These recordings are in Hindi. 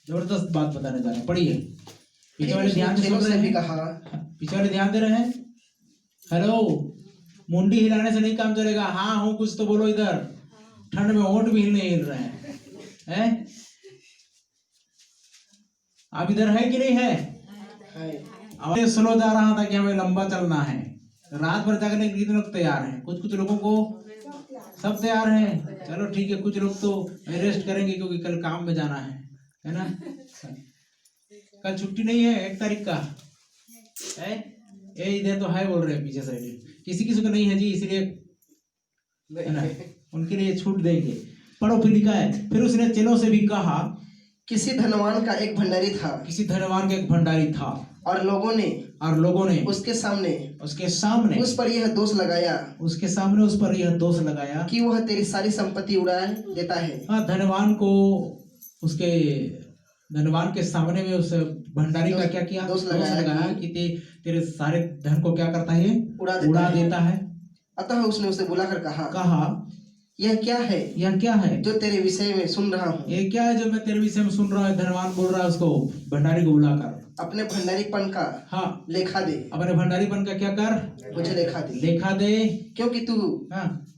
जबरदस्त बात बताने जा रहे हैं, पढ़िए। पीछे वाले ध्यान से सुन रहे हैं, पीछे वाले ध्यान दे रहे हैं। हेलो, मुंडी हिलाने से नहीं काम चलेगा। हाँ हूँ कुछ तो बोलो इधर, ठंड में होंठ भी नहीं हिल रहे हैं। आप इधर है कि नहीं है? अब स्लो जा रहा था कि हमें लंबा चलना है, रात भर जागने के कितने लोग तैयार हैं? कुछ लोगों को सब तैयार हैं, चलो ठीक है। कुछ लोग तो रेस्ट करेंगे क्योंकि कल काम में जाना है ना। कल छुट्टी नहीं है, 1 तारीख का है। ये इधर तो है बोल रहे हैं पीछे साइड, किसी किसी को नहीं है जी, इसलिए है ना, उनके लिए छूट देंगे। पढ़ो, फिर लिखा है, फिर उसने चेलों से भी कहा, किसी धनवान का एक भंडारी था, किसी धनवान का एक भंडारी था, और लोगों ने उसके सामने उस पर यह दोष लगाया कि वह तेरी सारी संपत्ति उड़ा देता है। हाँ, धनवान के सामने में उस भंडारी का क्या किया? दोष लगाया कि तेरे सारे धन को क्या करता है? उड़ा देता है। अतः उसने उसे बुलाकर कहा यह क्या है जो तेरे विषय में सुन रहा हूँ? ये क्या है जो मैं तेरे विषय में सुन रहा हूँ? धनवान बोल रहा है उसको, भंडारी को बुलाकर, अपने भंडारीपन का हाँ लेखा दे। अपने भंडारीपन का क्या कर? मुझे लेखा दे, क्योंकि तू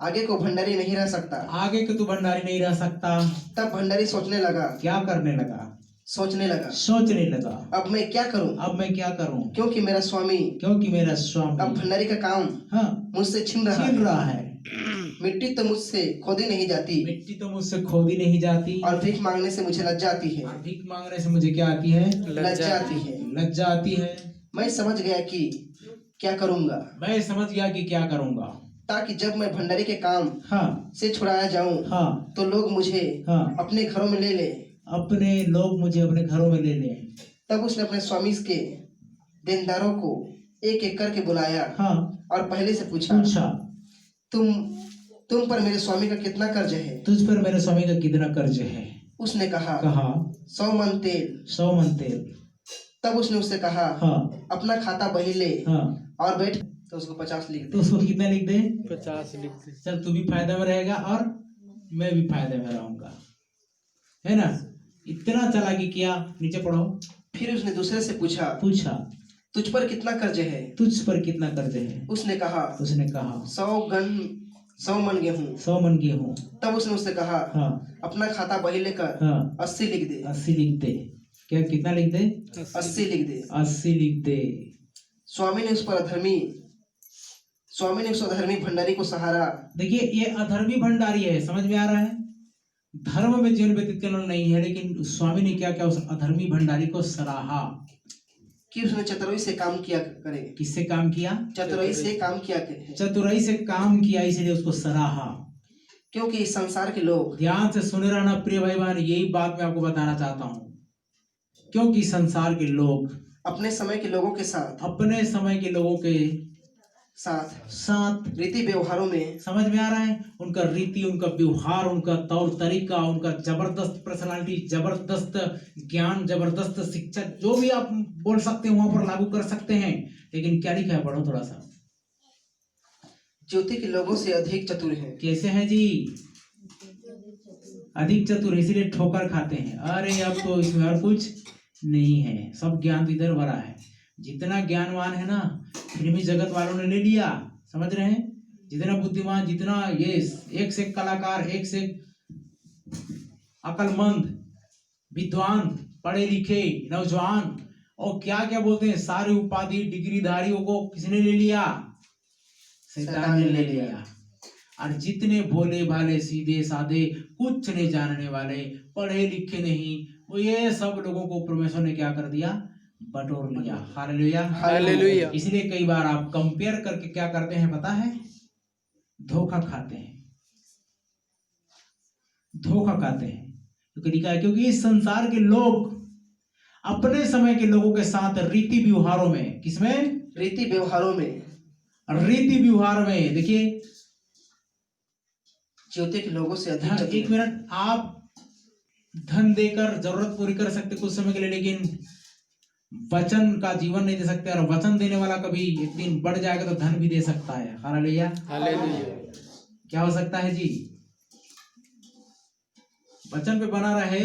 आगे को भंडारी नहीं रह सकता। तब भंडारी सोचने लगा। क्या करने लगा? सोचने लगा। अब मैं क्या करूं? क्योंकि मेरा स्वामी अब भंडारी का काम मुझसे छीन रहा है। मिट्टी तो मुझसे खोदी नहीं जाती, और भीख मांगने से मुझे लज्जा आती है। लज्जा आती है। मैं समझ गया कि क्या करूंगा, ताकि जब मैं भंडारी के काम से छुड़ाया जाऊं तो लोग मुझे अपने घरों में ले ले। तब उसने अपने स्वामी के देनदारों को एक एक करके बुलाया और पहले से पूछा, तुम पर मेरे स्वामी का कितना कर्ज है? तुझ पर मेरे स्वामी का कितना कर्ज है? उसने कहा 100 मन तेल। तब उसने उससे कहा, अपना खाता बही ले और बैठ। तो उसको 50 लिख दे। तो उसको कितना लिख दे? 50 लिख दे। चल, तू भी फायदा में रहेगा और मैं भी फायदे में रहूंगा, है ना। इतना चालाकी किया। नीचे पढ़ो। फिर उसने दूसरे से पूछा, तुझ पर कितना कर्ज है? उसने कहा 100 मन गेहूं। तब उसने उससे कहा, अपना खाता बही लेकर 80 लिख दे। क्या कितना लिख दे? 80 लिख दे। स्वामी ने उस अधर्मी भंडारी को सहारा। देखिए, ये अधर्मी भंडारी है, समझ में आ रहा है? धर्म में जीवन व्यतीत करना नहीं है, लेकिन स्वामी ने क्या किया? उस अधर्मी भंडारी को सराहा कि उसने चतुराई से काम किया करे। किससे काम किया? चतुराई से काम किया, इसलिए उसको सराहा। क्योंकि इस संसार के लोग, ध्यान से सुने रहना प्रिय भाई बहन, यही बात मैं आपको बताना चाहता हूँ। क्योंकि संसार के लोग अपने समय के लोगों के साथ रीति व्यवहारों में, समझ में आ रहा है? उनका रीति, उनका व्यवहार, उनका तौर तरीका, उनका जबरदस्त पर्सनालिटी, जबरदस्त ज्ञान, जबरदस्त शिक्षा, जो भी आप बोल सकते हैं वहां पर लागू कर सकते हैं। लेकिन क्या लिखा है? पढ़ो थोड़ा सा। ज्योति के लोगों से अधिक चतुर है। कैसे है जी? अधिक चतुर, इसीलिए ठोकर खाते हैं। अरे अब तो इसमें और कुछ नहीं है, सब ज्ञान इधर भरा है। जितना ज्ञानवान है ना, फिल्मी जगत वालों ने ले लिया, समझ रहे हैं? जितना बुद्धिमान, जितना ये एक से कलाकार, एक से अकलमंद, विद्वान, पढ़े लिखे नौजवान, और क्या क्या बोलते हैं, सारे उपाधि डिग्रीधारियों को किसने ले लिया? शैतान ने ले लिया। और जितने भोले भाले, सीधे साधे, कुछ नहीं जानने वाले, पढ़े लिखे नहीं, वो ये सब लोगों को परमेश्वर ने क्या कर दिया? बटोर लिया। हालेलुया। इसलिए कई बार आप कंपेयर करके क्या करते हैं पता है? धोखा खाते हैं। क्योंकि लिखा है, क्योंकि इस संसार के लोग अपने समय के लोगों के साथ रीति व्यवहारों में, किसमें? रीति व्यवहार में। देखिए, ज्योति के लोगों से अधिक। एक मिनट, आप धन देकर जरूरत पूरी कर सकते कुछ समय के लिए, लेकिन वचन का जीवन नहीं दे सकते। और वचन देने वाला कभी एक दिन बढ़ जाएगा तो धन भी दे सकता है। हालेलुया। क्या हो सकता है जी? वचन पे बना रहे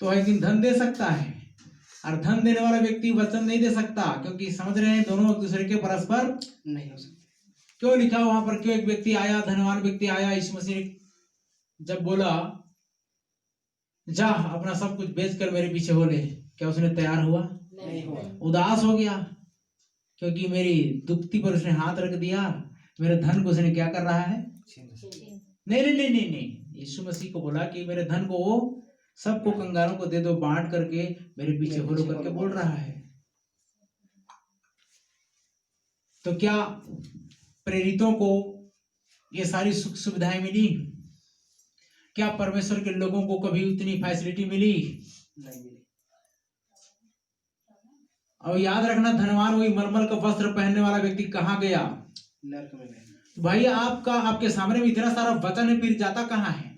तो एक दिन धन दे सकता है, और धन देने वाला व्यक्ति वचन नहीं दे सकता, क्योंकि समझ रहे हैं दोनों एक दूसरे के परस्पर नहीं हो सकते। क्यों लिखा वहां पर? क्यों एक व्यक्ति आया, धनवान व्यक्ति आया, यीशु मसीह ने जब बोला जा अपना सब कुछ बेच कर मेरे पीछे हो ले, क्या उसने तैयार हुआ? नहीं हुआ। उदास हो गया, क्योंकि मेरी दुखती पर उसने हाथ रख दिया, मेरे धन को उसने क्या कर रहा है? नहीं नहीं नहीं नहीं नहीं, यीशु मसीह को बोला कि मेरे धन को वो सबको कंगालों को दे दो, बांट करके मेरे पीछे हो लो करके बोल रहा है। तो क्या प्रेरितों को ये सारी सुख सुविधाएं मिली? क्या परमेश्वर के लोगों को कभी उतनी फैसिलिटी मिली? नहीं मिली। और याद रखना, धनवान वही मलमल का वस्त्र पहनने वाला व्यक्ति कहाँ गया? नरक में गया। भाई आपका आपके सामने में इतना सारा वचन है, फिर जाता कहाँ है?